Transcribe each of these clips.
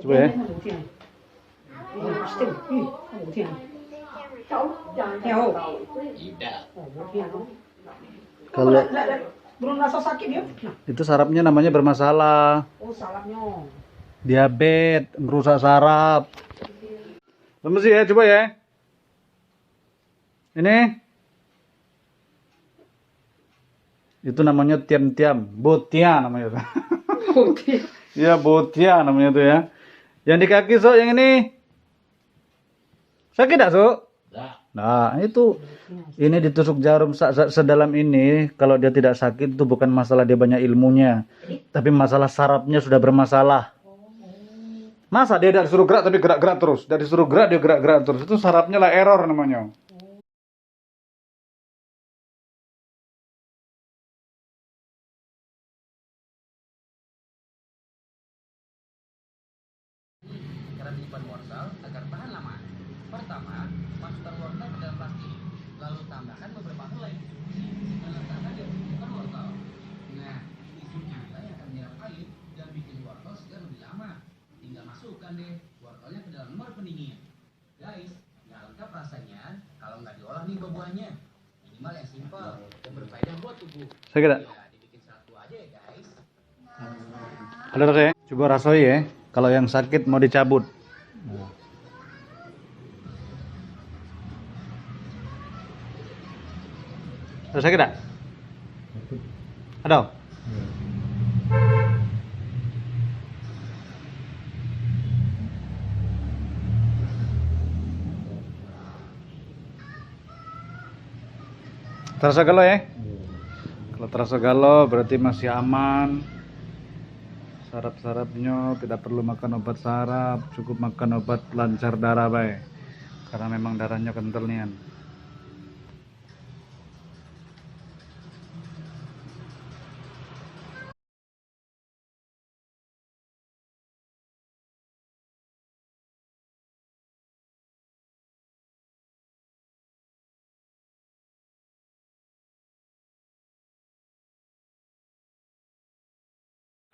Coba ya. Kalau belum rasa sakit dia. itu sarafnya namanya bermasalah. Oh, salahnya. Diabetes, merusak saraf. Lemes ya, coba ya. Ini. Itu namanya tiam-tiam, botia namanya. Iya, botia namanya itu ya. Yang di kaki, Sok, yang ini. Sakit enggak, Sok? Nah, itu ini ditusuk jarum sedalam ini, kalau dia tidak sakit itu bukan masalah dia banyak ilmunya, tapi masalah sarafnya sudah bermasalah. Masa dia tidak disuruh gerak tapi gerak-gerak terus, tidak disuruh gerak dia gerak-gerak terus, itu sarafnya lah error namanya. Cara menyimpan wortel agar tahan lama. Pertama, masukkan wortel ke dalam plastik, lalu tambahkan beberapa helai. Letakkan di permukaan wortel. Nah, tisu kita yang akan menyerap air dan bikin wortel segar lebih lama. Tinggal masukkan deh wortelnya ke dalam lemari pendingin. Guys, nggak lengkap rasanya kalau nggak diolah nih buah-buahnya. Minimal yang simpel dan berfaedah buat tubuh. Sakit enggak? Ya, dibikin satu aja ya guys. Ada rasanya? Coba rasoi ya. Kalau yang sakit mau dicabut. Ada sakit enggak? Ada? Terasa galau ya? Kalau terasa galau berarti masih aman. Saraf-sarafnya tidak perlu makan obat saraf, cukup makan obat lancar darah baik. Karena memang darahnya kental nian.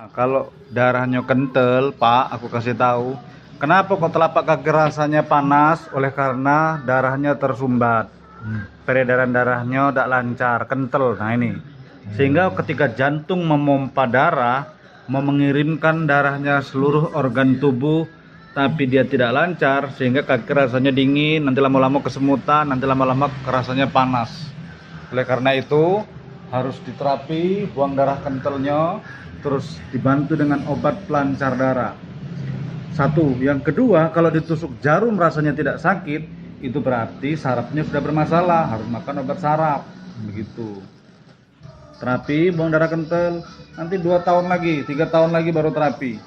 Nah, kalau darahnya kental, Pak, aku kasih tahu. Kenapa kok telapak kaki rasanya panas? Oleh karena darahnya tersumbat. Peredaran darahnya tidak lancar, kental. Nah ini. Sehingga ketika jantung memompa darah, mau mengirimkan darahnya seluruh organ tubuh, tapi dia tidak lancar, sehingga kaki rasanya dingin, nanti lama-lama kesemutan, nanti lama-lama rasanya panas. Oleh karena itu, harus diterapi, buang darah kentalnya, terus dibantu dengan obat pelancar darah. Satu, yang kedua, kalau ditusuk jarum rasanya tidak sakit, itu berarti sarafnya sudah bermasalah, harus makan obat saraf. Begitu. Terapi, buang darah kental, nanti 2 tahun lagi, 3 tahun lagi baru terapi.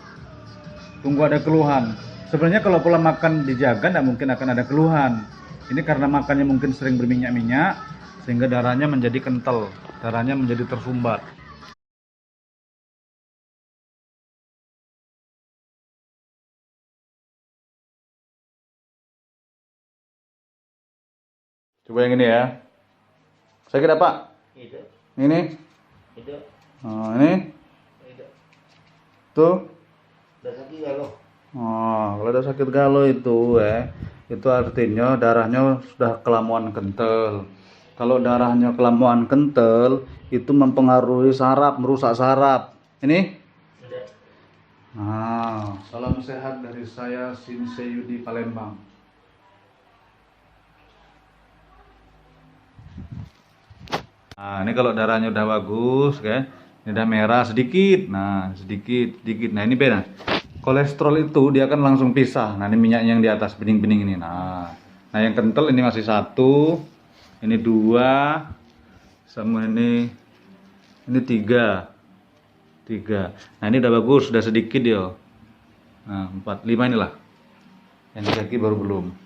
Tunggu ada keluhan. Sebenarnya kalau pola makan dijaga, tidak mungkin akan ada keluhan. Ini karena makannya mungkin sering berminyak-minyak, sehingga darahnya menjadi kental, darahnya menjadi tersumbat. Coba yang ini ya. Sakit apa? Itu, Ini? itu, Oh, ini? itu. Tuh? Udah sakit ya lo? Oh, kalau udah sakit galau itu itu artinya darahnya sudah kelamuan kental. Kalau darahnya kelamuan kental, itu mempengaruhi saraf, merusak saraf. Ini? Udah. Nah, salam sehat dari saya Shinsei Yudi Palembang. Nah, ini kalau darahnya udah bagus, ini udah merah sedikit. Nah, sedikit, sedikit. Nah, ini beda. Kolesterol itu dia akan langsung pisah. Nah, ini minyaknya yang di atas bening-bening ini. Nah, yang kental ini masih 1, ini 2, sama ini 3. Nah, ini udah bagus, sudah sedikit ya. Nah, 4, 5 inilah. Yang di kaki baru belum.